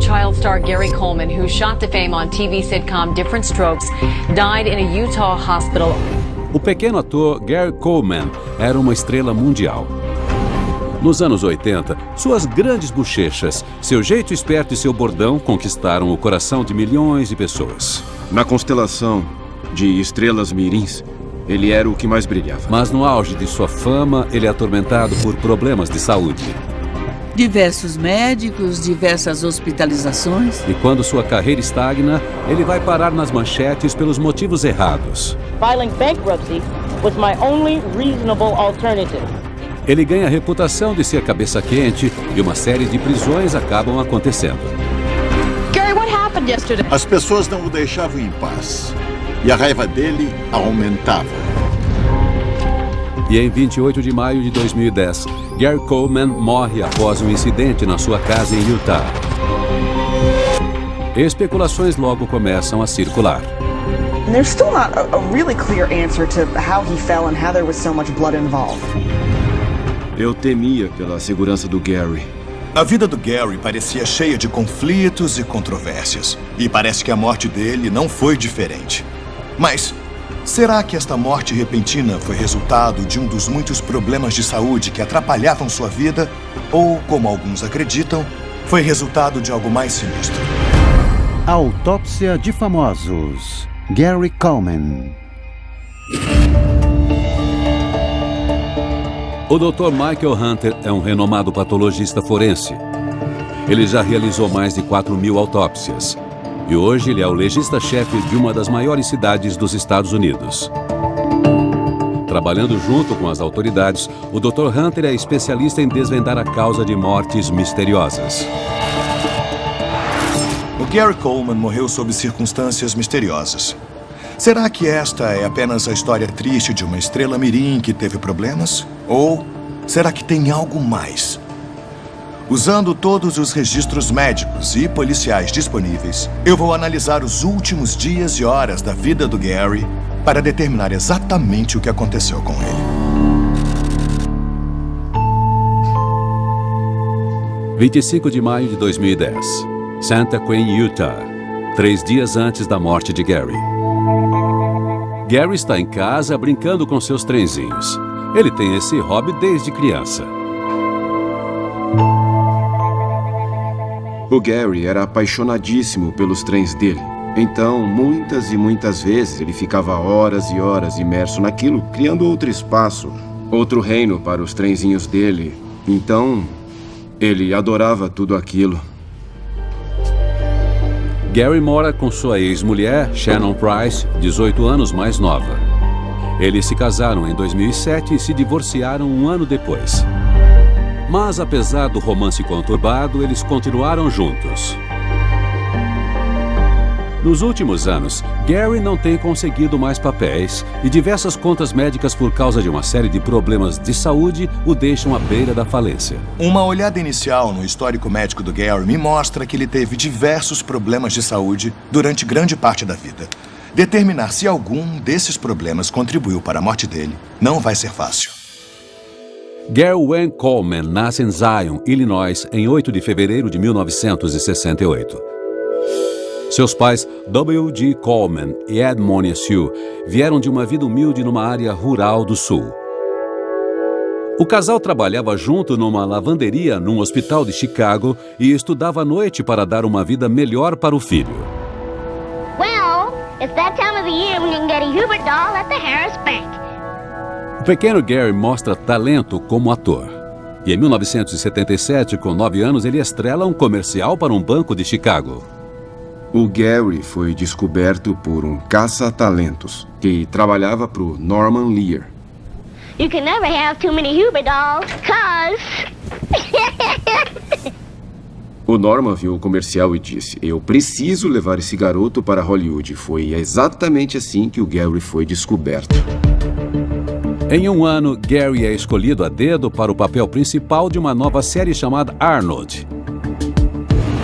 child star Gary Coleman, who shot to fame on TV sitcom Different Strokes, died in a Utah hospital. O pequeno ator Gary Coleman era uma estrela mundial. Nos anos 80, suas grandes bochechas, seu jeito esperto e seu bordão conquistaram o coração de milhões de pessoas. Na constelação de estrelas mirins, ele era o que mais brilhava. Mas no auge de sua fama, ele é atormentado por problemas de saúde. Diversos médicos, diversas hospitalizações. E quando sua carreira estagna, ele vai parar nas manchetes pelos motivos errados. Filing bankruptcy was my only reasonable alternative. Ele ganha a reputação de ser cabeça quente e uma série de prisões acabam acontecendo. Gary, what happened yesterday? As pessoas não o deixavam em paz. E a raiva dele aumentava. E em 28 de maio de 2010, Gary Coleman morre após um incidente na sua casa em Utah. Especulações logo começam a circular. There's still not a really clear answer to how he fell and how there was so much blood involved. Eu temia pela segurança do Gary. A vida do Gary parecia cheia de conflitos e controvérsias. E parece que a morte dele não foi diferente. Mas será que esta morte repentina foi resultado de um dos muitos problemas de saúde que atrapalhavam sua vida? Ou, como alguns acreditam, foi resultado de algo mais sinistro? Autópsia de famosos. Gary Coleman. O Dr. Michael Hunter é um renomado patologista forense. Ele já realizou mais de 4.000 autópsias. E hoje ele é o legista-chefe de uma das maiores cidades dos Estados Unidos. Trabalhando junto com as autoridades, o Dr. Hunter é especialista em desvendar a causa de mortes misteriosas. O Gary Coleman morreu sob circunstâncias misteriosas. Será que esta é apenas a história triste de uma estrela mirim que teve problemas? Ou será que tem algo mais? Usando todos os registros médicos e policiais disponíveis, eu vou analisar os últimos dias e horas da vida do Gary para determinar exatamente o que aconteceu com ele. 25 de maio de 2010, Santa Queen, Utah, 3 dias antes da morte de Gary. Gary está em casa brincando com seus trenzinhos. Ele tem esse hobby desde criança. O Gary era apaixonadíssimo pelos trens dele. Então, muitas e muitas vezes, ele ficava horas e horas imerso naquilo, criando outro espaço, outro reino para os trenzinhos dele. Então, ele adorava tudo aquilo. Gary mora com sua ex-mulher, Shannon Price, 18 anos mais nova. Eles se casaram em 2007 e se divorciaram um ano depois. Mas, apesar do romance conturbado, eles continuaram juntos. Nos últimos anos, Gary não tem conseguido mais papéis e diversas contas médicas por causa de uma série de problemas de saúde o deixam à beira da falência. Uma olhada inicial no histórico médico do Gary me mostra que ele teve diversos problemas de saúde durante grande parte da vida. Determinar se algum desses problemas contribuiu para a morte dele não vai ser fácil. Gary Wayne Coleman nasce em Zion, Illinois, em 8 de fevereiro de 1968. Seus pais, W.G. Coleman e Edmonia Sue, vieram de uma vida humilde numa área rural do sul. O casal trabalhava junto numa lavanderia num hospital de Chicago e estudava à noite para dar uma vida melhor para o filho. Well, it's that time of the year when you can get a Hubert doll at the Harris Bank. O pequeno Gary mostra talento como ator. E em 1977, com 9 anos, ele estrela um comercial para um banco de Chicago. O Gary foi descoberto por um caça-talentos que trabalhava para o Norman Lear. You can never have too many Hubert dolls, cause... O Norman viu o comercial e disse: "Eu preciso levar esse garoto para Hollywood." Foi exatamente assim que o Gary foi descoberto. Em um ano, Gary é escolhido a dedo para o papel principal de uma nova série chamada Arnold.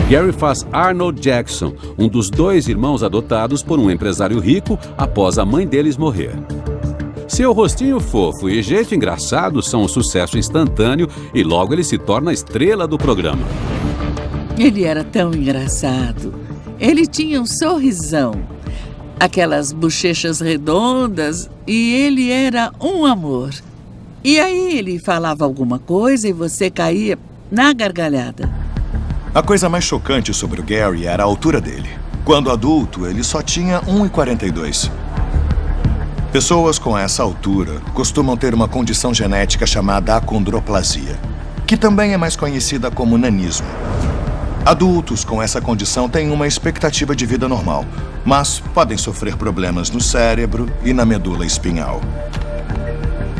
Gary faz Arnold Jackson, um dos 2 irmãos adotados por um empresário rico após a mãe deles morrer. Seu rostinho fofo e jeito engraçado são um sucesso instantâneo e logo ele se torna a estrela do programa. Ele era tão engraçado. Ele tinha um sorrisão, aquelas bochechas redondas, e ele era um amor. E aí ele falava alguma coisa e você caía na gargalhada. A coisa mais chocante sobre o Gary era a altura dele. Quando adulto, ele só tinha 1,42. Pessoas com essa altura costumam ter uma condição genética chamada acondroplasia, que também é mais conhecida como nanismo. Adultos com essa condição têm uma expectativa de vida normal, mas podem sofrer problemas no cérebro e na medula espinhal.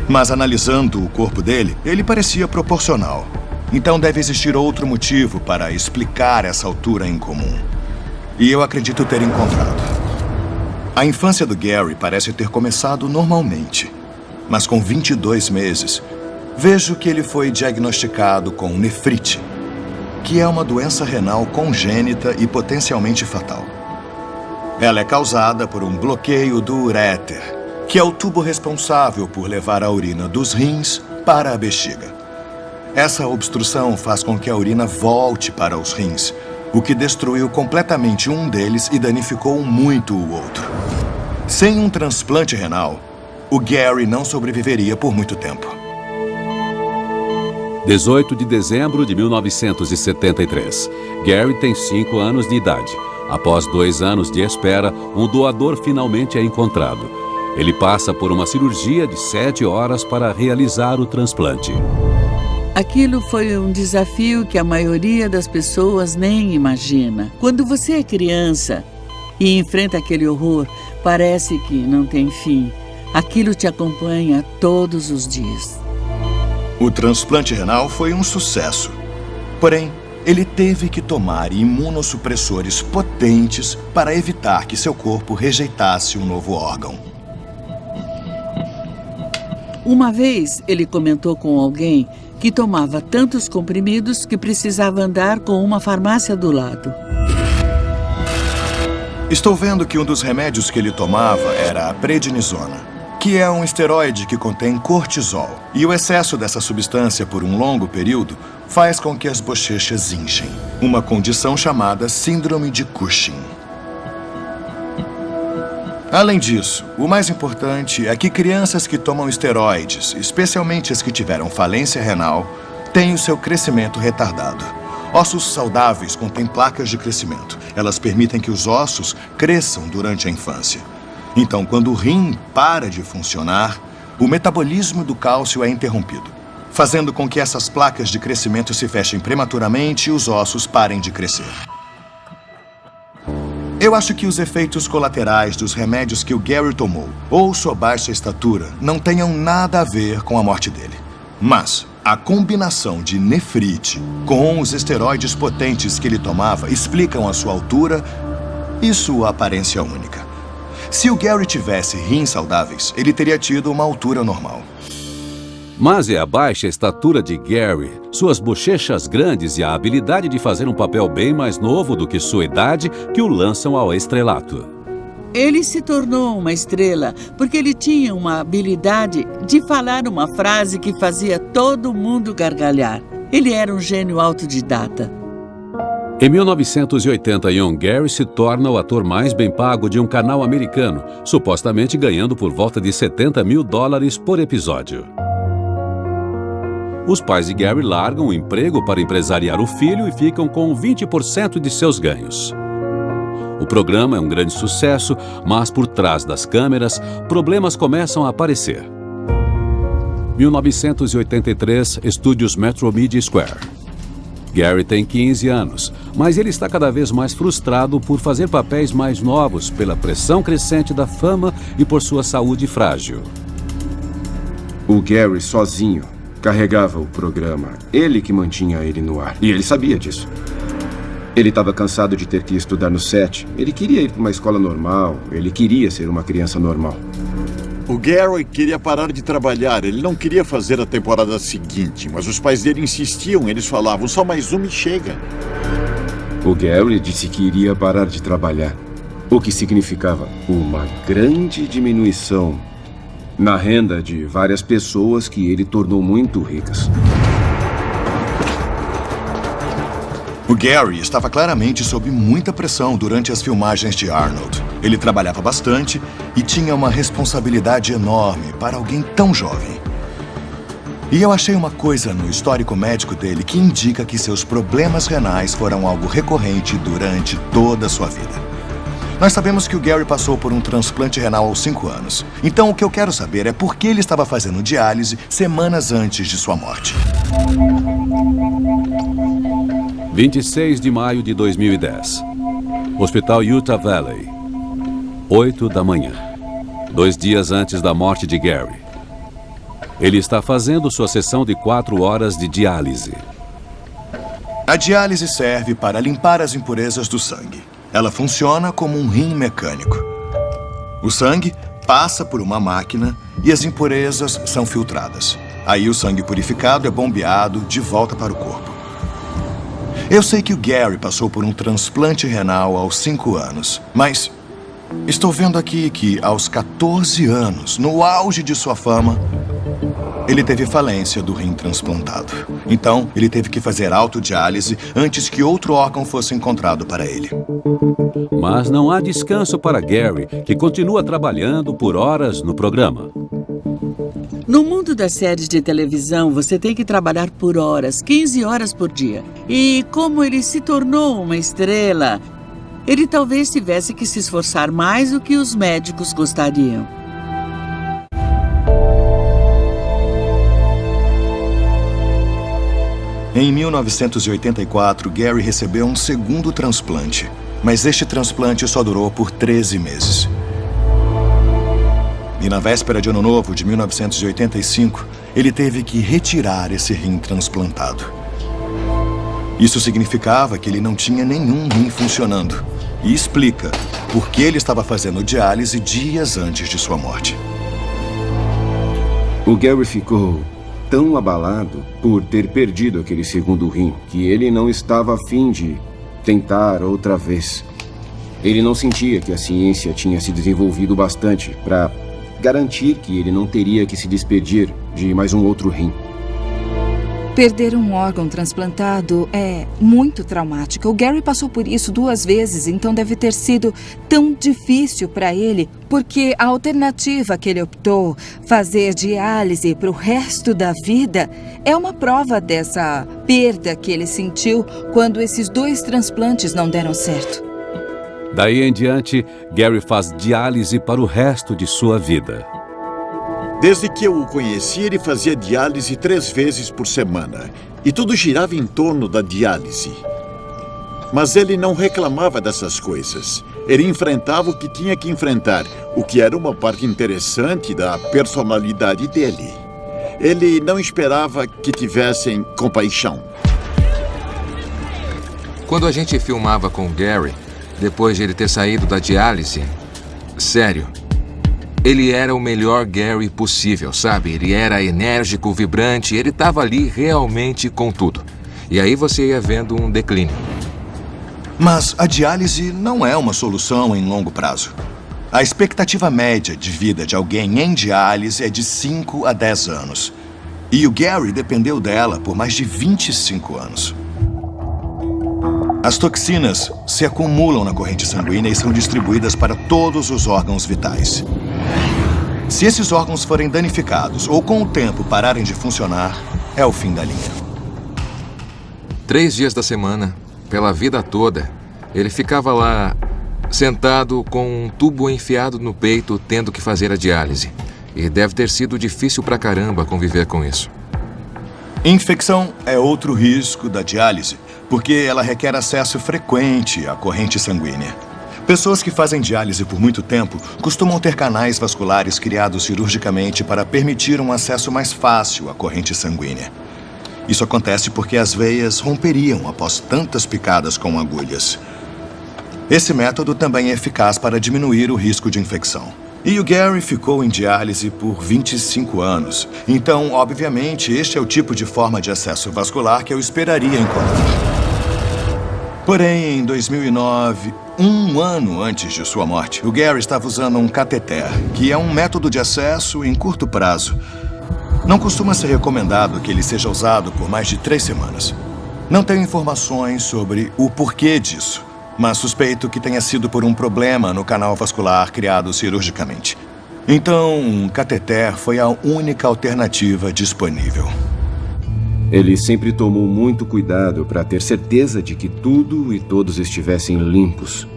Mas analisando o corpo dele, ele parecia proporcional. Então deve existir outro motivo para explicar essa altura incomum. E eu acredito ter encontrado. A infância do Gary parece ter começado normalmente, mas com 22 meses, vejo que ele foi diagnosticado com nefrite, que é uma doença renal congênita e potencialmente fatal. Ela é causada por um bloqueio do uréter, que é o tubo responsável por levar a urina dos rins para a bexiga. Essa obstrução faz com que a urina volte para os rins, o que destruiu completamente um deles e danificou muito o outro. Sem um transplante renal, o Gary não sobreviveria por muito tempo. 18 de dezembro de 1973. Gary tem 5 anos de idade. Após 2 anos de espera, um doador finalmente é encontrado. Ele passa por uma cirurgia de 7 horas para realizar o transplante. Aquilo foi um desafio que a maioria das pessoas nem imagina. Quando você é criança e enfrenta aquele horror, parece que não tem fim. Aquilo te acompanha todos os dias. O transplante renal foi um sucesso. Porém, ele teve que tomar imunossupressores potentes para evitar que seu corpo rejeitasse um novo órgão. Uma vez, ele comentou com alguém que tomava tantos comprimidos que precisava andar com uma farmácia do lado. Estou vendo que um dos remédios que ele tomava era a prednisona, que é um esteroide que contém cortisol. E o excesso dessa substância por um longo período faz com que as bochechas inchem, uma condição chamada síndrome de Cushing. Além disso, o mais importante é que crianças que tomam esteroides, especialmente as que tiveram falência renal, têm o seu crescimento retardado. Ossos saudáveis contêm placas de crescimento. Elas permitem que os ossos cresçam durante a infância. Então, quando o rim para de funcionar, o metabolismo do cálcio é interrompido, fazendo com que essas placas de crescimento se fechem prematuramente e os ossos parem de crescer. Eu acho que os efeitos colaterais dos remédios que o Gary tomou, ou sua baixa estatura, não tenham nada a ver com a morte dele. Mas a combinação de nefrite com os esteroides potentes que ele tomava explicam a sua altura e sua aparência única. Se o Gary tivesse rins saudáveis, ele teria tido uma altura normal. Mas é a baixa estatura de Gary, suas bochechas grandes e a habilidade de fazer um papel bem mais novo do que sua idade que o lançam ao estrelato. Ele se tornou uma estrela porque ele tinha uma habilidade de falar uma frase que fazia todo mundo gargalhar. Ele era um gênio autodidata. Em 1981, Gary se torna o ator mais bem pago de um canal americano, supostamente ganhando por volta de $70 mil por episódio. Os pais de Gary largam o emprego para empresariar o filho e ficam com 20% de seus ganhos. O programa é um grande sucesso, mas por trás das câmeras, problemas começam a aparecer. 1983, Estúdios Metro Media Square. Gary tem 15 anos, mas ele está cada vez mais frustrado por fazer papéis mais novos pela pressão crescente da fama e por sua saúde frágil. O Gary sozinho carregava o programa. Ele que mantinha ele no ar. E ele sabia disso. Ele estava cansado de ter que estudar no set. Ele queria ir para uma escola normal. Ele queria ser uma criança normal. O Gary queria parar de trabalhar. Ele não queria fazer a temporada seguinte, mas os pais dele insistiam. Eles falavam, só mais uma e chega. O Gary disse que iria parar de trabalhar, o que significava uma grande diminuição na renda de várias pessoas que ele tornou muito ricas. O Gary estava claramente sob muita pressão durante as filmagens de Arnold. Ele trabalhava bastante e tinha uma responsabilidade enorme para alguém tão jovem. E eu achei uma coisa no histórico médico dele que indica que seus problemas renais foram algo recorrente durante toda a sua vida. Nós sabemos que o Gary passou por um transplante renal aos 5 anos. Então o que eu quero saber é por que ele estava fazendo diálise semanas antes de sua morte. 26 de maio de 2010. Hospital Utah Valley. 8 da manhã. 2 dias antes da morte de Gary. Ele está fazendo sua sessão de 4 horas de diálise. A diálise serve para limpar as impurezas do sangue. Ela funciona como um rim mecânico. O sangue passa por uma máquina e as impurezas são filtradas. Aí o sangue purificado é bombeado de volta para o corpo. Eu sei que o Gary passou por um transplante renal aos 5 anos, mas estou vendo aqui que aos 14 anos, no auge de sua fama, ele teve falência do rim transplantado. Então, ele teve que fazer autodiálise antes que outro órgão fosse encontrado para ele. Mas não há descanso para Gary, que continua trabalhando por horas no programa. No mundo das séries de televisão, você tem que trabalhar por horas, 15 horas por dia. E como ele se tornou uma estrela, ele talvez tivesse que se esforçar mais do que os médicos gostariam. Em 1984, Gary recebeu um segundo transplante, mas este transplante só durou por 13 meses. E na véspera de Ano Novo de 1985, ele teve que retirar esse rim transplantado. Isso significava que ele não tinha nenhum rim funcionando. E explica por que ele estava fazendo diálise dias antes de sua morte. O Gary ficou tão abalado por ter perdido aquele segundo rim que ele não estava a fim de tentar outra vez. Ele não sentia que a ciência tinha se desenvolvido bastante para garantir que ele não teria que se despedir de mais um outro rim. Perder um órgão transplantado é muito traumático. O Gary passou por isso 2 vezes, então deve ter sido tão difícil para ele, porque a alternativa que ele optou, fazer diálise para o resto da vida, é uma prova dessa perda que ele sentiu quando esses 2 transplantes não deram certo. Daí em diante, Gary faz diálise para o resto de sua vida. Desde que eu o conheci, ele fazia diálise 3 vezes por semana. E tudo girava em torno da diálise. Mas ele não reclamava dessas coisas. Ele enfrentava o que tinha que enfrentar, o que era uma parte interessante da personalidade dele. Ele não esperava que tivessem compaixão. Quando a gente filmava com o Gary, depois de ele ter saído da diálise, sério, ele era o melhor Gary possível, sabe? Ele era enérgico, vibrante, ele estava ali realmente com tudo. E aí você ia vendo um declínio. Mas a diálise não é uma solução em longo prazo. A expectativa média de vida de alguém em diálise é de 5 a 10 anos. E o Gary dependeu dela por mais de 25 anos. As toxinas se acumulam na corrente sanguínea e são distribuídas para todos os órgãos vitais. Se esses órgãos forem danificados ou com o tempo pararem de funcionar, é o fim da linha. 3 dias da semana, pela vida toda, ele ficava lá, sentado com um tubo enfiado no peito, tendo que fazer a diálise. E deve ter sido difícil pra caramba conviver com isso. Infecção é outro risco da diálise, porque ela requer acesso frequente à corrente sanguínea. Pessoas que fazem diálise por muito tempo costumam ter canais vasculares criados cirurgicamente para permitir um acesso mais fácil à corrente sanguínea. Isso acontece porque as veias romperiam após tantas picadas com agulhas. Esse método também é eficaz para diminuir o risco de infecção. E o Gary ficou em diálise por 25 anos. Então, obviamente, este é o tipo de forma de acesso vascular que eu esperaria encontrar. Porém, em 2009, 1 ano antes de sua morte, o Gary estava usando um cateter, que é um método de acesso em curto prazo. Não costuma ser recomendado que ele seja usado por mais de 3 semanas. Não tenho informações sobre o porquê disso, mas suspeito que tenha sido por um problema no canal vascular criado cirurgicamente. Então, um cateter foi a única alternativa disponível. Ele sempre tomou muito cuidado para ter certeza de que tudo e todos estivessem limpos,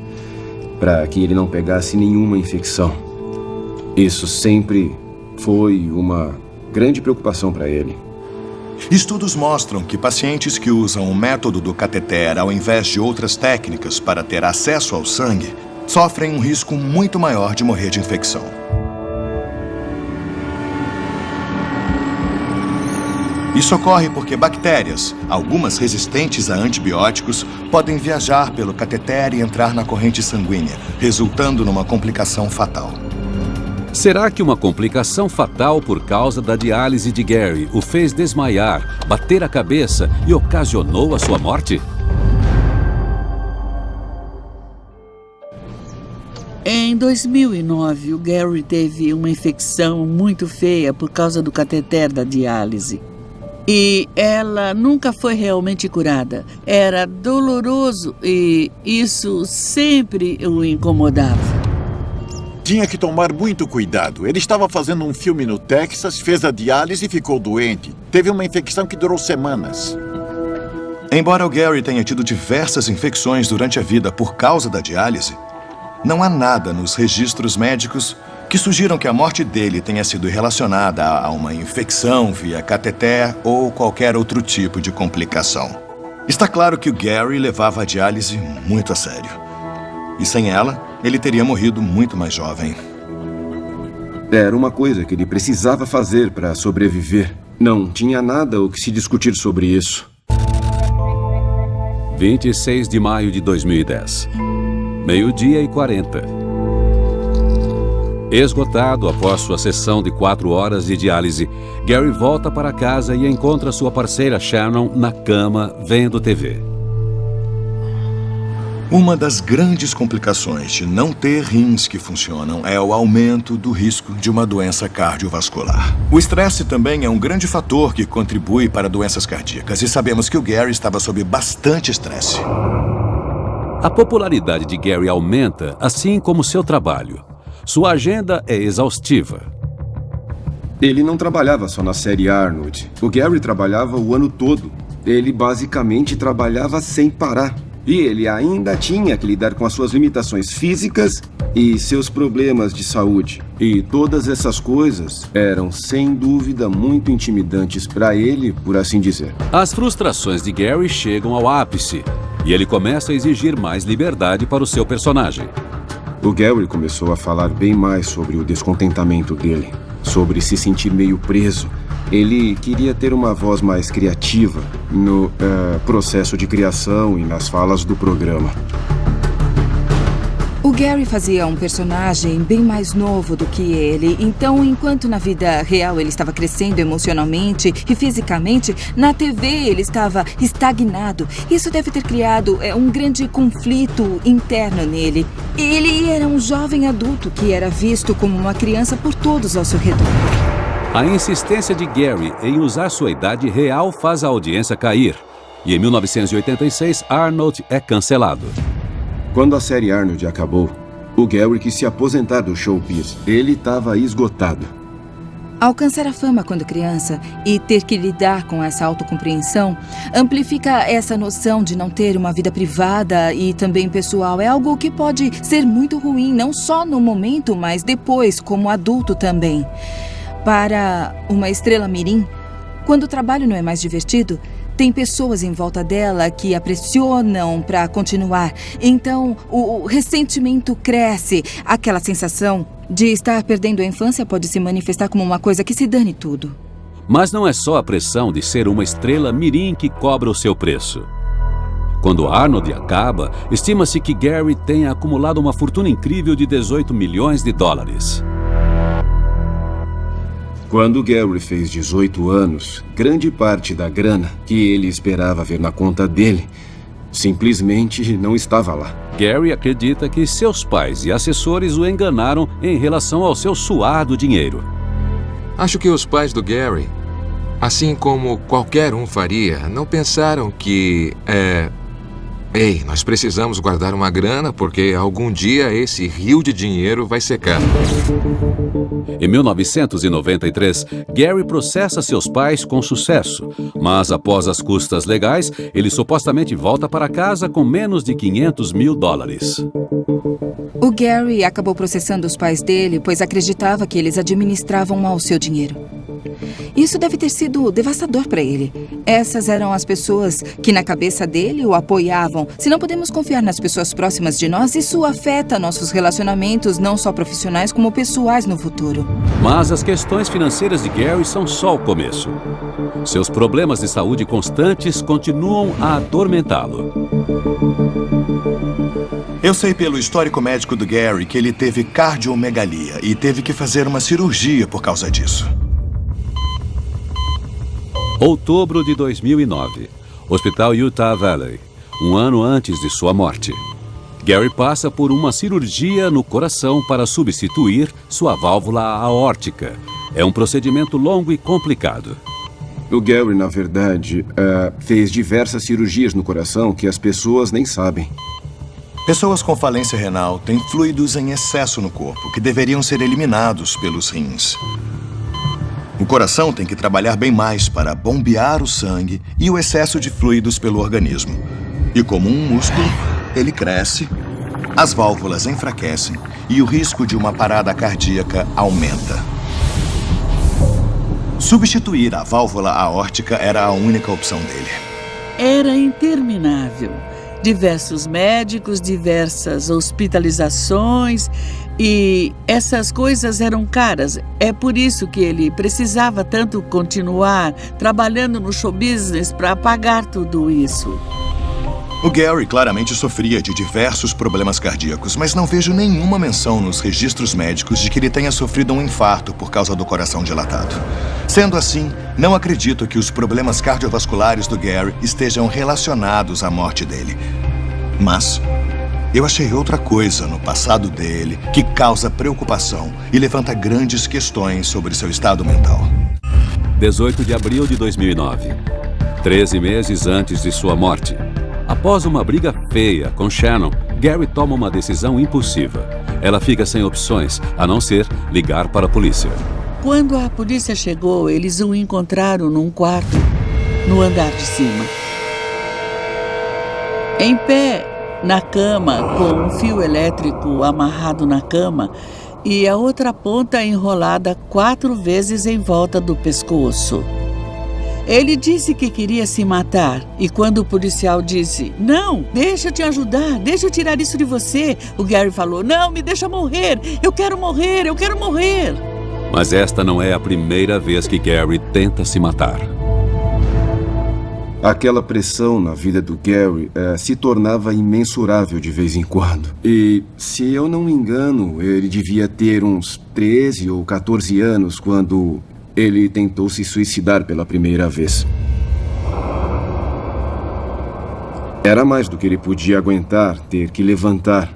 para que ele não pegasse nenhuma infecção. Isso sempre foi uma grande preocupação para ele. Estudos mostram que pacientes que usam o método do cateter ao invés de outras técnicas para ter acesso ao sangue sofrem um risco muito maior de morrer de infecção. Isso ocorre porque bactérias, algumas resistentes a antibióticos, podem viajar pelo cateter e entrar na corrente sanguínea, resultando numa complicação fatal. Será que uma complicação fatal por causa da diálise de Gary o fez desmaiar, bater a cabeça e ocasionou a sua morte? Em 2009, o Gary teve uma infecção muito feia por causa do cateter da diálise. E ela nunca foi realmente curada. Era doloroso e isso sempre o incomodava. Tinha que tomar muito cuidado. Ele estava fazendo um filme no Texas, fez a diálise e ficou doente. Teve uma infecção que durou semanas. Embora o Gary tenha tido diversas infecções durante a vida por causa da diálise, não há nada nos registros médicos que sugiram que a morte dele tenha sido relacionada a uma infecção via cateter ou qualquer outro tipo de complicação. Está claro que o Gary levava a diálise muito a sério. E sem ela, ele teria morrido muito mais jovem. Era uma coisa que ele precisava fazer para sobreviver. Não tinha nada o que se discutir sobre isso. 26 de maio de 2010. 12h40. Esgotado após sua sessão de 4 horas de diálise, Gary volta para casa e encontra sua parceira Shannon na cama, vendo TV. Uma das grandes complicações de não ter rins que funcionam é o aumento do risco de uma doença cardiovascular. O estresse também é um grande fator que contribui para doenças cardíacas e sabemos que o Gary estava sob bastante estresse. A popularidade de Gary aumenta, assim como seu trabalho. Sua agenda é exaustiva. Ele não trabalhava só na série Arnold. O Gary trabalhava o ano todo. Ele basicamente trabalhava sem parar. E ele ainda tinha que lidar com as suas limitações físicas e seus problemas de saúde. E todas essas coisas eram, sem dúvida, muito intimidantes para ele, por assim dizer. As frustrações de Gary chegam ao ápice e ele começa a exigir mais liberdade para o seu personagem. O Gary começou a falar bem mais sobre o descontentamento dele, sobre se sentir meio preso. Ele queria ter uma voz mais criativa no processo de criação e nas falas do programa. O Gary fazia um personagem bem mais novo do que ele, então enquanto na vida real ele estava crescendo emocionalmente e fisicamente, na TV ele estava estagnado. Isso deve ter criado um grande conflito interno nele. Ele era um jovem adulto que era visto como uma criança por todos ao seu redor. A insistência de Gary em usar sua idade real faz a audiência cair. E em 1986, Arnold é cancelado. Quando a série Arnold acabou, o Gary quis se aposentar do showbiz. Ele estava esgotado. Alcançar a fama quando criança e ter que lidar com essa autocompreensão amplifica essa noção de não ter uma vida privada e também pessoal. É algo que pode ser muito ruim, não só no momento, mas depois, como adulto também. Para uma estrela mirim, quando o trabalho não é mais divertido, tem pessoas em volta dela que a pressionam para continuar. Então, o ressentimento cresce. Aquela sensação de estar perdendo a infância pode se manifestar como uma coisa que se dane tudo. Mas não é só a pressão de ser uma estrela mirim que cobra o seu preço. Quando Arnold acaba, estima-se que Gary tenha acumulado uma fortuna incrível de $18 milhões. Quando Gary fez 18 anos, grande parte da grana que ele esperava ver na conta dele simplesmente não estava lá. Gary acredita que seus pais e assessores o enganaram em relação ao seu suado dinheiro. Acho que os pais do Gary Assim como qualquer um faria, não pensaram que, ei, nós precisamos guardar uma grana porque algum dia esse rio de dinheiro vai secar. Em 1993, Gary processa seus pais com sucesso, mas após as custas legais, ele supostamente volta para casa com menos de $500 mil. O Gary acabou processando os pais dele, pois acreditava que eles administravam mal o seu dinheiro. Isso deve ter sido devastador para ele. Essas eram as pessoas que, na cabeça dele, o apoiavam. Se não podemos confiar nas pessoas próximas de nós, isso afeta nossos relacionamentos, não só profissionais, como pessoais no futuro. Mas as questões financeiras de Gary são só o começo. Seus problemas de saúde constantes continuam a atormentá-lo. Eu sei pelo histórico médico do Gary que ele teve cardiomegalia e teve que fazer uma cirurgia por causa disso. Outubro de 2009. Hospital Utah Valley. Um ano antes de sua morte. Gary passa por uma cirurgia no coração para substituir sua válvula aórtica. É um procedimento longo e complicado. O Gary, na verdade, fez diversas cirurgias no coração que as pessoas nem sabem. Pessoas com falência renal têm fluidos em excesso no corpo que deveriam ser eliminados pelos rins. O coração tem que trabalhar bem mais para bombear o sangue e o excesso de fluidos pelo organismo. E como um músculo, ele cresce, as válvulas enfraquecem e o risco de uma parada cardíaca aumenta. Substituir a válvula aórtica era a única opção dele. Era interminável. Diversos médicos, diversas hospitalizações e essas coisas eram caras. É por isso que ele precisava tanto continuar trabalhando no show business para pagar tudo isso. O Gary claramente sofria de diversos problemas cardíacos, mas não vejo nenhuma menção nos registros médicos de que ele tenha sofrido um infarto por causa do coração dilatado. Sendo assim, não acredito que os problemas cardiovasculares do Gary estejam relacionados à morte dele. Mas eu achei outra coisa no passado dele que causa preocupação e levanta grandes questões sobre seu estado mental. 18 de abril de 2009. 13 meses antes de sua morte. Após uma briga feia com Shannon, Gary toma uma decisão impulsiva. Ela fica sem opções, a não ser ligar para a polícia. Quando a polícia chegou, eles o encontraram num quarto, no andar de cima. Em pé, na cama, com um fio elétrico amarrado na cama e a outra ponta enrolada 4 vezes em volta do pescoço. Ele disse que queria se matar e quando o policial disse, não, deixa eu te ajudar, deixa eu tirar isso de você, o Gary falou, não, me deixa morrer, eu quero morrer, eu quero morrer. Mas esta não é a primeira vez que Gary tenta se matar. Aquela pressão na vida do Gary se tornava imensurável de vez em quando. E, se eu não me engano, ele devia ter uns 13 ou 14 anos quando ele tentou se suicidar pela primeira vez. Era mais do que ele podia aguentar, ter que levantar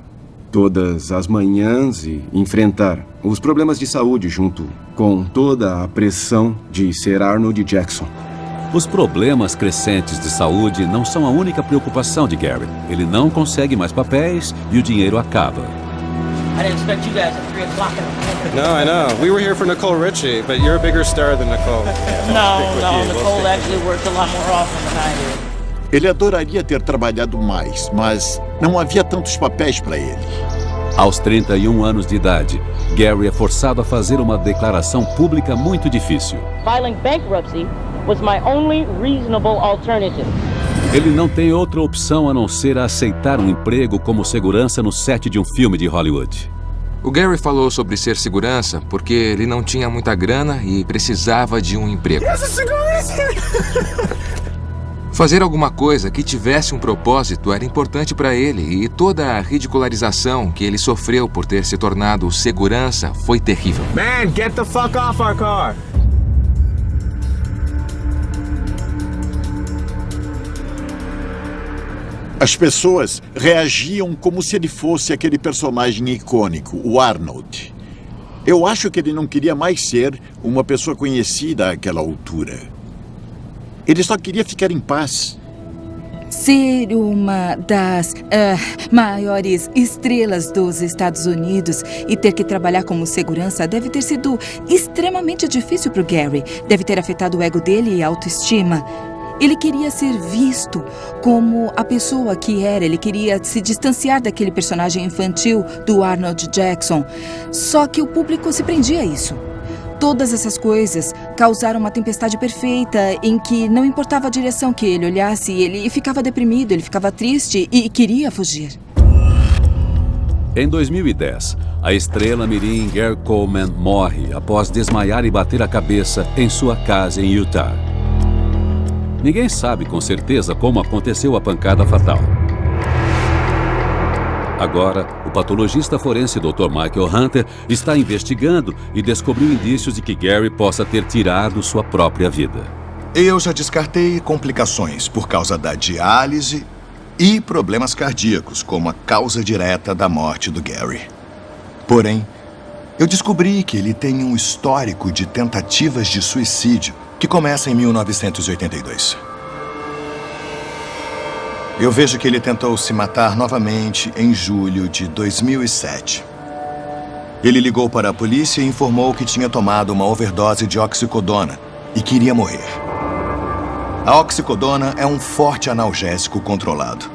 todas as manhãs e enfrentar os problemas de saúde junto com toda a pressão de ser Arnold Jackson. Os problemas crescentes de saúde não são a única preocupação de Gary. Ele não consegue mais papéis e o dinheiro acaba. I didn't expect you guys at 3 o'clock in the morning. No, I know. We were here for Nicole Richie, but you're a bigger star than Nicole. No, Nicole actually works a lot more often than I do. Ele adoraria ter trabalhado mais, mas não havia tantos papéis para ele. Aos 31 anos de idade, Gary é forçado a fazer uma declaração pública muito difícil. Filing bankruptcy was my only reasonable alternative. Ele não tem outra opção a não ser aceitar um emprego como segurança no set de um filme de Hollywood. O Gary falou sobre ser segurança porque ele não tinha muita grana e precisava de um emprego. Fazer alguma coisa que tivesse um propósito era importante para ele e toda a ridicularização que ele sofreu por ter se tornado segurança foi terrível. Man, get the fuck off our car! As pessoas reagiam como se ele fosse aquele personagem icônico, o Arnold. Eu acho que ele não queria mais ser uma pessoa conhecida àquela altura. Ele só queria ficar em paz. Ser uma das maiores estrelas dos Estados Unidos e ter que trabalhar como segurança deve ter sido extremamente difícil para o Gary. Deve ter afetado o ego dele e a autoestima. Ele queria ser visto como a pessoa que era. Ele queria se distanciar daquele personagem infantil do Arnold Jackson. Só que o público se prendia a isso. Todas essas coisas causaram uma tempestade perfeita em que não importava a direção que ele olhasse, ele ficava deprimido, ele ficava triste e queria fugir. Em 2010, a estrela mirim Gary Coleman morre após desmaiar e bater a cabeça em sua casa em Utah. Ninguém sabe com certeza como aconteceu a pancada fatal. Agora, o patologista forense Dr. Michael Hunter está investigando e descobriu indícios de que Gary possa ter tirado sua própria vida. Eu já descartei complicações por causa da diálise e problemas cardíacos como a causa direta da morte do Gary. Porém, eu descobri que ele tem um histórico de tentativas de suicídio que começa em 1982. Eu vejo que ele tentou se matar novamente em julho de 2007. Ele ligou para a polícia e informou que tinha tomado uma overdose de oxicodona e queria morrer. A oxicodona é um forte analgésico controlado.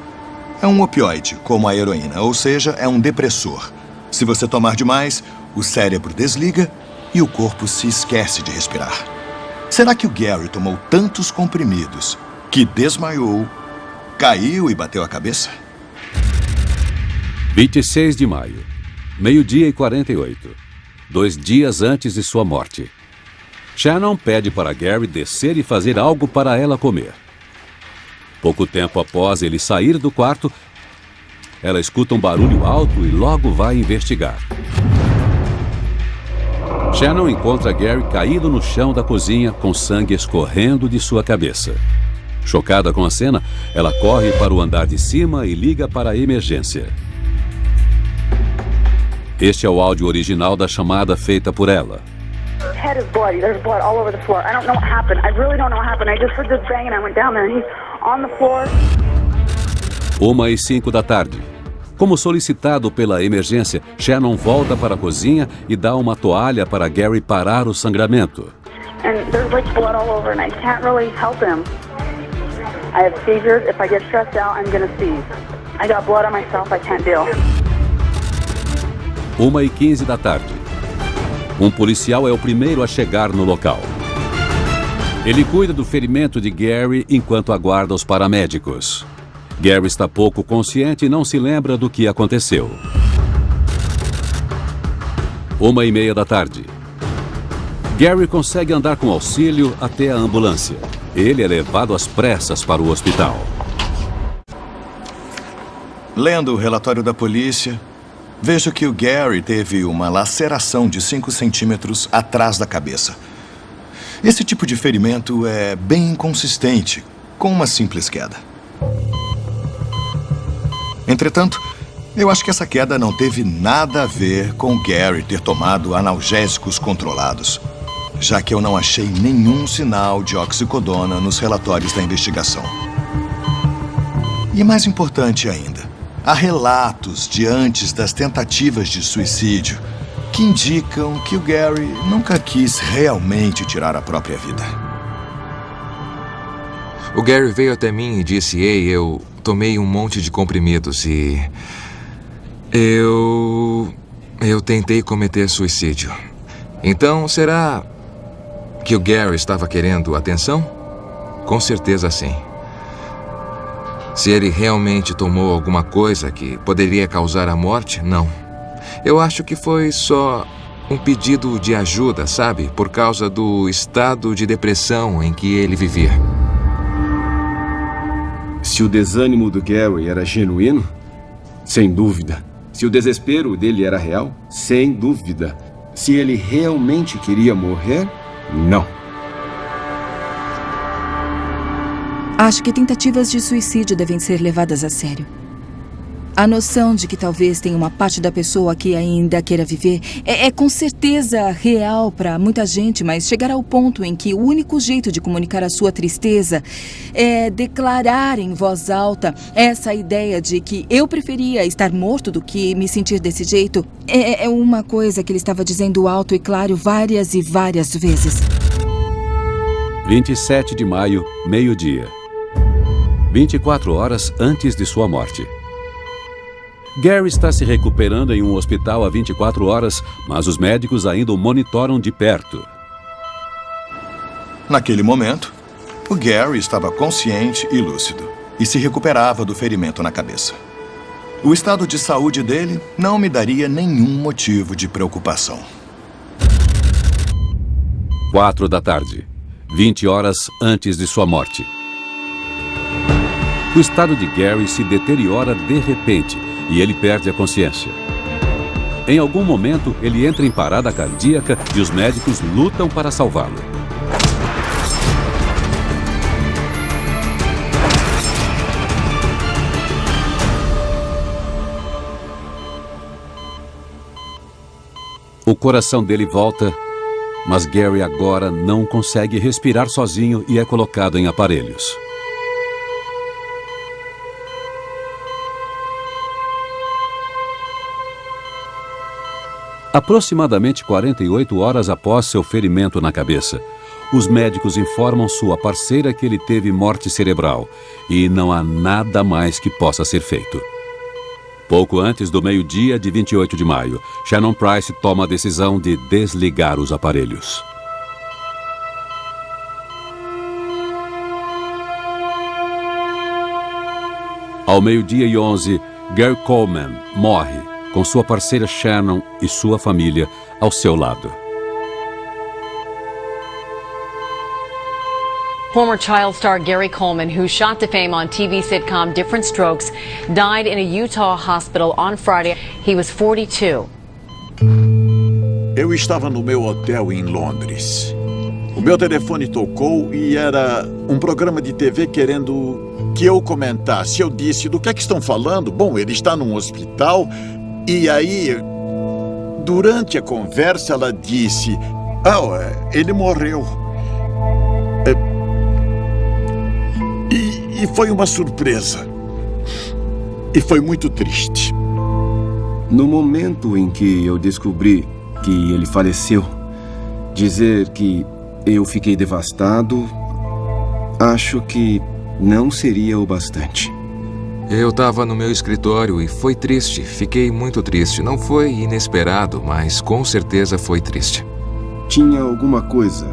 É um opioide, como a heroína, ou seja, é um depressor. Se você tomar demais, o cérebro desliga e o corpo se esquece de respirar. Será que o Gary tomou tantos comprimidos que desmaiou, caiu e bateu a cabeça? 26 de maio, 12h48, 2 dias antes de sua morte. Shannon pede para Gary descer e fazer algo para ela comer. Pouco tempo após ele sair do quarto, ela escuta um barulho alto e logo vai investigar. Shannon encontra Gary caído no chão da cozinha com sangue escorrendo de sua cabeça. Chocada com a cena, ela corre para o andar de cima e liga para a emergência. Este é o áudio original da chamada feita por ela. Head is bloody. There's blood all over the floor. I don't know what happened. I really don't know what happened. I just heard this bang and I went down there and he's on the floor. 1h05 da tarde. Como solicitado pela emergência, Shannon volta para a cozinha e dá uma toalha para Gary parar o sangramento. And there's like blood all over and I can't really help him. I have seizures. If I get stressed out, I'm gonna seize. I got blood on myself. I can't deal. 1h15 da tarde. Um policial é o primeiro a chegar no local. Ele cuida do ferimento de Gary enquanto aguarda os paramédicos. Gary está pouco consciente e não se lembra do que aconteceu. 1h30 da tarde. Gary consegue andar com auxílio até a ambulância. Ele é levado às pressas para o hospital. Lendo o relatório da polícia, vejo que o Gary teve uma laceração de 5 centímetros atrás da cabeça. Esse tipo de ferimento é bem inconsistente, com uma simples queda. Entretanto, eu acho que essa queda não teve nada a ver com Gary ter tomado analgésicos controlados, já que eu não achei nenhum sinal de oxicodona nos relatórios da investigação. E mais importante ainda, há relatos de antes das tentativas de suicídio que indicam que o Gary nunca quis realmente tirar a própria vida. O Gary veio até mim e disse: "Ei, eu tomei um monte de comprimidos e... Eu tentei cometer suicídio. Então, será que o Gary estava querendo atenção? Com certeza sim. Se ele realmente tomou alguma coisa que poderia causar a morte, não. Eu acho que foi só um pedido de ajuda, sabe? Por causa do estado de depressão em que ele vivia." Se o desânimo do Gary era genuíno, sem dúvida. Se o desespero dele era real, sem dúvida. Se ele realmente queria morrer, não. Acho que tentativas de suicídio devem ser levadas a sério. A noção de que talvez tenha uma parte da pessoa que ainda queira viver é com certeza real para muita gente, mas chegar ao ponto em que o único jeito de comunicar a sua tristeza é declarar em voz alta essa ideia de que eu preferia estar morto do que me sentir desse jeito é uma coisa que ele estava dizendo alto e claro várias e várias vezes. 27 de maio, meio-dia. 24 horas antes de sua morte. Gary está se recuperando em um hospital há 24 horas, mas os médicos ainda o monitoram de perto. Naquele momento, o Gary estava consciente e lúcido e se recuperava do ferimento na cabeça. O estado de saúde dele não me daria nenhum motivo de preocupação. 4 da tarde, 20 horas antes de sua morte. O estado de Gary se deteriora de repente e ele perde a consciência. Em algum momento, ele entra em parada cardíaca e os médicos lutam para salvá-lo. O coração dele volta, mas Gary agora não consegue respirar sozinho e é colocado em aparelhos. Aproximadamente 48 horas após seu ferimento na cabeça, os médicos informam sua parceira que ele teve morte cerebral e não há nada mais que possa ser feito. Pouco antes do meio-dia de 28 de maio, Shannon Price toma a decisão de desligar os aparelhos. Ao meio-dia e 11, Gary Coleman morre, com sua parceira Shannon e sua família ao seu lado. Former child star Gary Coleman, who shot to fame on TV sitcom Different Strokes, died in a Utah hospital on Friday. He was 42. Eu estava no meu hotel em Londres. O meu telefone tocou e era um programa de TV querendo que eu comentasse. Eu disse, do que é que estão falando? Bom, ele está num hospital. E aí, durante a conversa, ela disse, ele morreu. E foi uma surpresa. E foi muito triste. No momento em que eu descobri que ele faleceu, dizer que eu fiquei devastado, acho que não seria o bastante. Eu estava no meu escritório e foi triste. Fiquei muito triste. Não foi inesperado, mas com certeza foi triste. Tinha alguma coisa,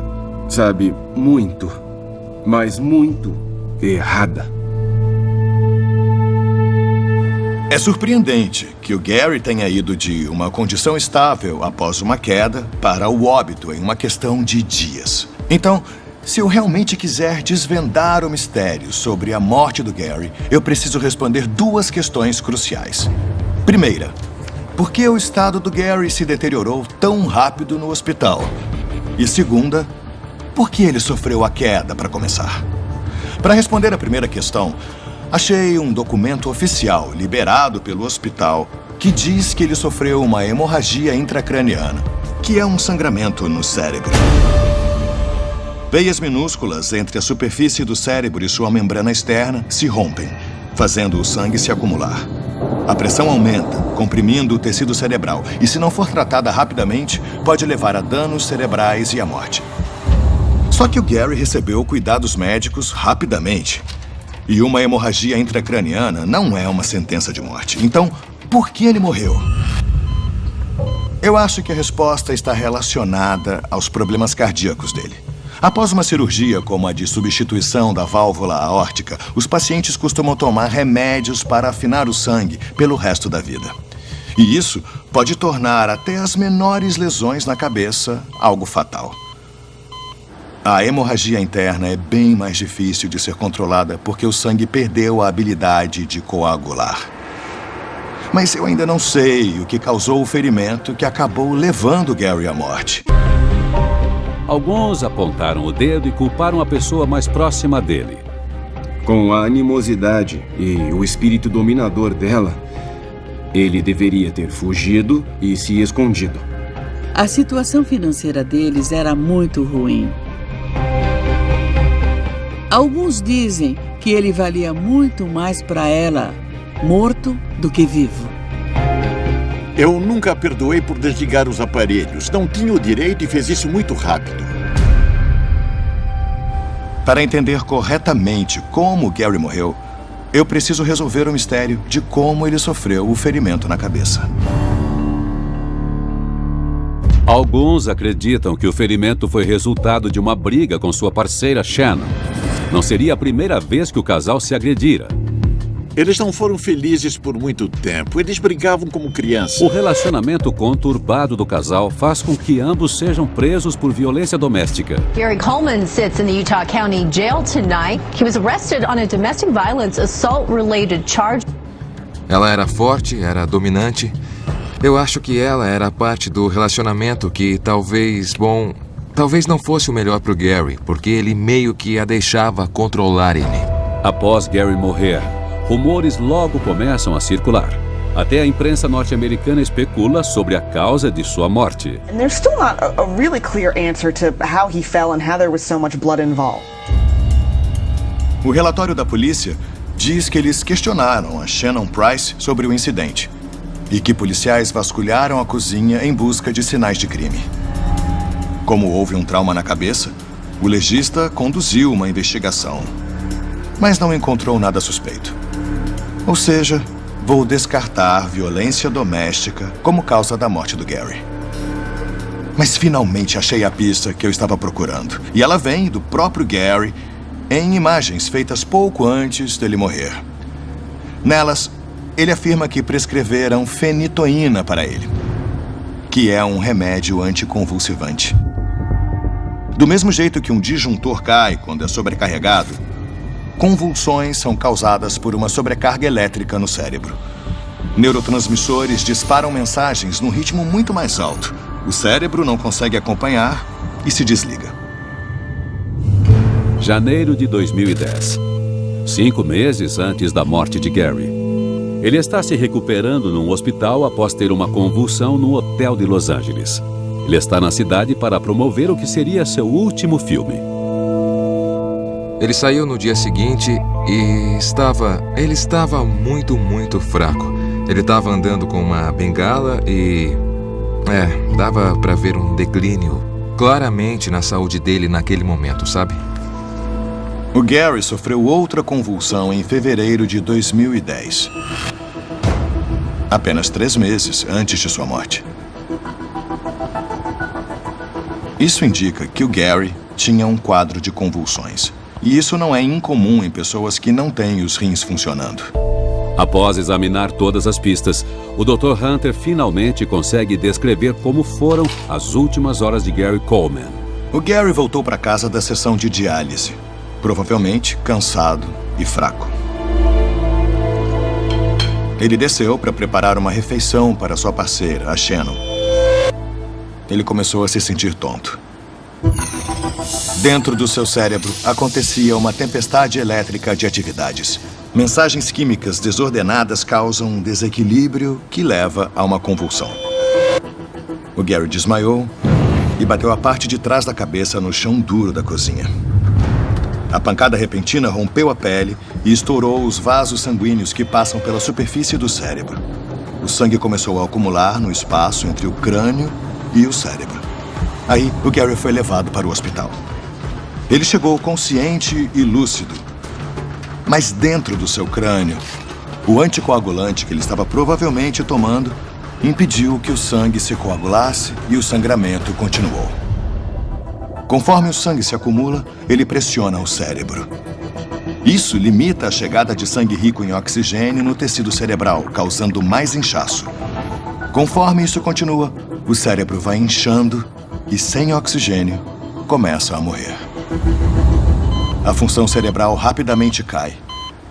sabe, muito, mas muito errada. É surpreendente que o Gary tenha ido de uma condição estável após uma queda para o óbito em uma questão de dias. Então, se eu realmente quiser desvendar o mistério sobre a morte do Gary, eu preciso responder duas questões cruciais. Primeira, por que o estado do Gary se deteriorou tão rápido no hospital? E segunda, por que ele sofreu a queda para começar? Para responder a primeira questão, achei um documento oficial liberado pelo hospital que diz que ele sofreu uma hemorragia intracraniana, que é um sangramento no cérebro. Veias minúsculas entre a superfície do cérebro e sua membrana externa se rompem, fazendo o sangue se acumular. A pressão aumenta, comprimindo o tecido cerebral, e se não for tratada rapidamente, pode levar a danos cerebrais e à morte. Só que o Gary recebeu cuidados médicos rapidamente. E uma hemorragia intracraniana não é uma sentença de morte. Então, por que ele morreu? Eu acho que a resposta está relacionada aos problemas cardíacos dele. Após uma cirurgia como a de substituição da válvula aórtica, os pacientes costumam tomar remédios para afinar o sangue pelo resto da vida. E isso pode tornar até as menores lesões na cabeça algo fatal. A hemorragia interna é bem mais difícil de ser controlada porque o sangue perdeu a habilidade de coagular. Mas eu ainda não sei o que causou o ferimento que acabou levando Gary à morte. Alguns apontaram o dedo e culparam a pessoa mais próxima dele. Com a animosidade e o espírito dominador dela, Ele deveria ter fugido e se escondido. A situação financeira deles era muito ruim. Alguns dizem que ele valia muito mais para ela morto do que vivo. Eu nunca a perdoei por desligar os aparelhos. Não tinha o direito e fez isso muito rápido. Para entender corretamente como Gary morreu, eu preciso resolver o mistério de como ele sofreu o ferimento na cabeça. Alguns acreditam que o ferimento foi resultado de uma briga com sua parceira Shannon. Não seria a primeira vez que o casal se agredira. Eles não foram felizes por muito tempo. Eles brigavam como crianças. O relacionamento conturbado do casal faz com que ambos sejam presos por violência doméstica. Gary Coleman sits in the Utah County Jail tonight. He was arrested on a domestic violence assault-related charge. Ela era forte, era dominante. Eu acho que ela era parte do relacionamento que talvez não fosse o melhor pro Gary, porque ele meio que a deixava controlar ele. Após Gary morrer, rumores logo começam a circular. Até a imprensa norte-americana especula sobre a causa de sua morte. And there's still not a really clear answer to how he fell and how there was so much blood involved. O relatório da polícia diz que eles questionaram a Shannon Price sobre o incidente e que policiais vasculharam a cozinha em busca de sinais de crime. Como houve um trauma na cabeça, o legista conduziu uma investigação, mas não encontrou nada suspeito. Ou seja, vou descartar violência doméstica como causa da morte do Gary. Mas finalmente achei a pista que eu estava procurando. E ela vem do próprio Gary em imagens feitas pouco antes dele morrer. Nelas, ele afirma que prescreveram fenitoína para ele, que é um remédio anticonvulsivante. Do mesmo jeito que um disjuntor cai quando é sobrecarregado, convulsões são causadas por uma sobrecarga elétrica no cérebro. Neurotransmissores disparam mensagens num ritmo muito mais alto. O cérebro não consegue acompanhar e se desliga. Janeiro de 2010. 5 meses antes da morte de Gary. Ele está se recuperando num hospital após ter uma convulsão no hotel de Los Angeles. Ele está na cidade para promover o que seria seu último filme. Ele saiu no dia seguinte e ele estava muito fraco. Ele estava andando com uma bengala e dava para ver um declínio claramente na saúde dele naquele momento, sabe? O Gary sofreu outra convulsão em fevereiro de 2010. Apenas 3 meses antes de sua morte. Isso indica que o Gary tinha um quadro de convulsões. E isso não é incomum em pessoas que não têm os rins funcionando. Após examinar todas as pistas, o Dr. Hunter finalmente consegue descrever como foram as últimas horas de Gary Coleman. O Gary voltou para casa da sessão de diálise, provavelmente cansado e fraco. Ele desceu para preparar uma refeição para sua parceira, a Shannon. Ele começou a se sentir tonto. Dentro do seu cérebro acontecia uma tempestade elétrica de atividades. Mensagens químicas desordenadas causam um desequilíbrio que leva a uma convulsão. O Gary desmaiou e bateu a parte de trás da cabeça no chão duro da cozinha. A pancada repentina rompeu a pele e estourou os vasos sanguíneos que passam pela superfície do cérebro. O sangue começou a acumular no espaço entre o crânio e o cérebro. Aí, o Gary foi levado para o hospital. Ele chegou consciente e lúcido. Mas dentro do seu crânio, o anticoagulante que ele estava provavelmente tomando impediu que o sangue se coagulasse e o sangramento continuou. Conforme o sangue se acumula, ele pressiona o cérebro. Isso limita a chegada de sangue rico em oxigênio no tecido cerebral, causando mais inchaço. Conforme isso continua, o cérebro vai inchando e, sem oxigênio, começa a morrer. A função cerebral rapidamente cai.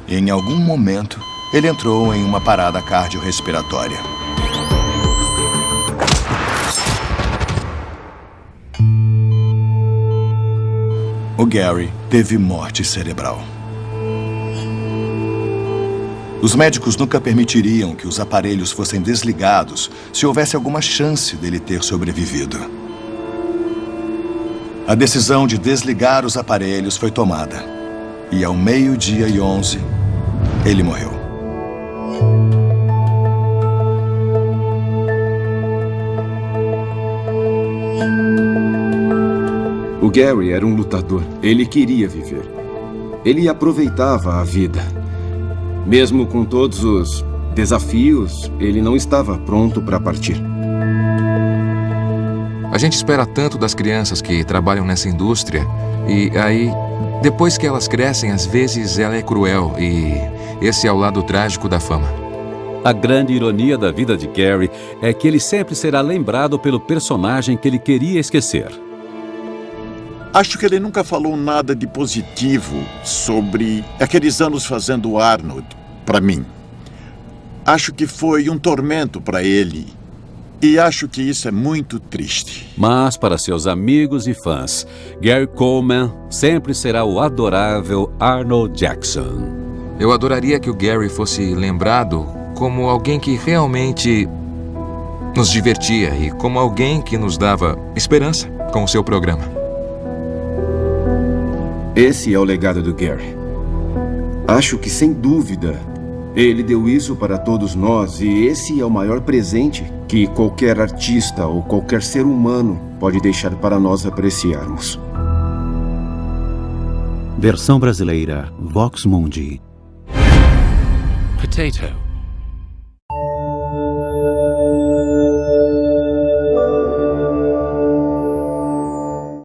E, em algum momento, ele entrou em uma parada cardiorrespiratória. O Gary teve morte cerebral. Os médicos nunca permitiriam que os aparelhos fossem desligados se houvesse alguma chance dele ter sobrevivido. A decisão de desligar os aparelhos foi tomada. E ao 12:11, ele morreu. O Gary era um lutador. Ele queria viver. Ele aproveitava a vida. Mesmo com todos os desafios, ele não estava pronto para partir. A gente espera tanto das crianças que trabalham nessa indústria e aí, depois que elas crescem, às vezes ela é cruel e esse é o lado trágico da fama. A grande ironia da vida de Gary é que ele sempre será lembrado pelo personagem que ele queria esquecer. Acho que ele nunca falou nada de positivo sobre aqueles anos fazendo Arnold para mim. Acho que foi um tormento para ele. E acho que isso é muito triste. Mas para seus amigos e fãs, Gary Coleman sempre será o adorável Arnold Jackson. Eu adoraria que o Gary fosse lembrado como alguém que realmente nos divertia e como alguém que nos dava esperança com o seu programa. Esse é o legado do Gary. Acho que, sem dúvida, ele deu isso para todos nós e esse é o maior presente que qualquer artista ou qualquer ser humano pode deixar para nós apreciarmos. Versão brasileira, Vox Mundi. Potato.